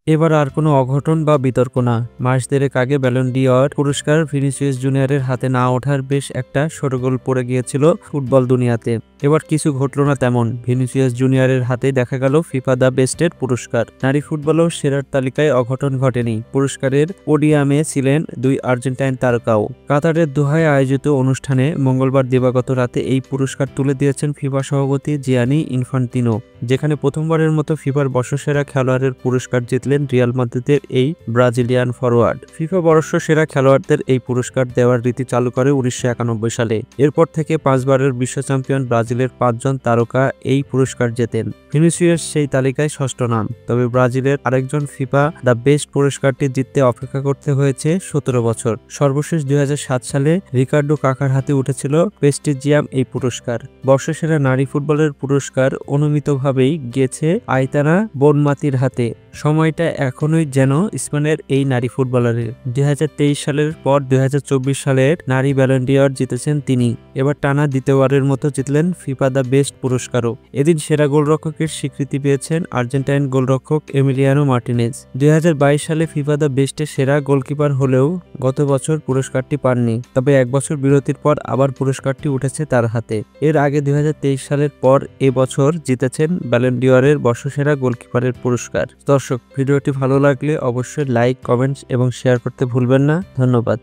এবার আর কোনো অঘটন বা বিতর্ক না। মাস দেড়েক আগে ব্যালন ডি'অর পুরস্কার ভিনিসিয়াস জুনিয়রের হাতে না ওঠার বেশ একটা শোরগোল পড়ে গিয়েছিল ফুটবল দুনিয়াতে। এবার কিছু ঘটল না তেমন। ভিনিসিয়াস জুনিয়রের হাতে দেখা গেল ফিফা দ্য বেস্টের পুরস্কার। নারী ফুটবলও সেরার তালিকায় অঘটন ঘটেনি। পুরস্কারের পোডিয়ামে ছিলেন দুই আর্জেন্টাইন তারকাও। কাতারের দোহায় আয়োজিত অনুষ্ঠানে মঙ্গলবার দিবাগত রাতে এই পুরস্কার তুলে দিয়েছেন ফিফা সভাপতি জিয়ানি ইনফান্তিনো, যেখানে প্রথমবারের মতো ফিফার বর্ষসেরা খেলোয়াড়ের পুরস্কার জিতলেন রিয়াল মাদ্রিদের এই ব্রাজিলিয়ান ফরোয়ার্ড। ফিফা বর্ষসেরা খেলোয়াড়দের এই পুরস্কার দেওয়ার রীতি চালু করে 1991 সালে। এরপর থেকে 5 বারের বিশ্ব চ্যাম্পিয়ন ব্রাজিলের 5 জন তারকা এই পুরস্কার জেতেন। ভিনিসিয়াস সেই তালিকায় ষষ্ঠ নাম। তবে ব্রাজিলের আরেকজন ফিফা দ্য বেস্ট পুরস্কারটি জিততে অপেক্ষা করতে হয়েছে 17 বছর। সর্বশেষ 2007 সালে রিকার্ডো কাকার হাতে উঠেছিল প্রেস্টিজিয়াম এই পুরস্কার। বর্ষসেরা নারী ফুটবলের পুরস্কার অনুমিতভাবেই গেছে আইতানা বোনমাতির হাতে। সময়টা এখনই যেন স্পেনের এই নারী ফুটবলারের। 2023 সালের পর 2024 সালের নারী ব্যালন ডি'অর জিতেছেন তিনি। এবার টানা দ্বিতীয়বারের মতো জিতলেন ফিফা দ্য বেস্ট পুরস্কারও। এদিন সেরা গোলরক্ষকের স্বীকৃতি পেয়েছেন আর্জেন্টাইন গোলরক্ষক এমিলিয়ানো মার্টিনেজ। 2022 সালে ফিফা দ্য বেস্টের সেরা গোলকিপার হলেও গত বছর পুরস্কারটি পাননি। তবে 1 বছর বিরতির পর আবার পুরস্কারটি উঠেছে তার হাতে। এর আগে 2023 সালের পর এবছর জিতেছেন ব্যালন ডি'অরের বর্ষসেরা গোলকিপারের পুরস্কার। দর্শক, ভিডিওটি ভালো লাগলে অবশ্যই লাইক, কমেন্টস এবং শেয়ার করতে ভুলবেন না। ধন্যবাদ।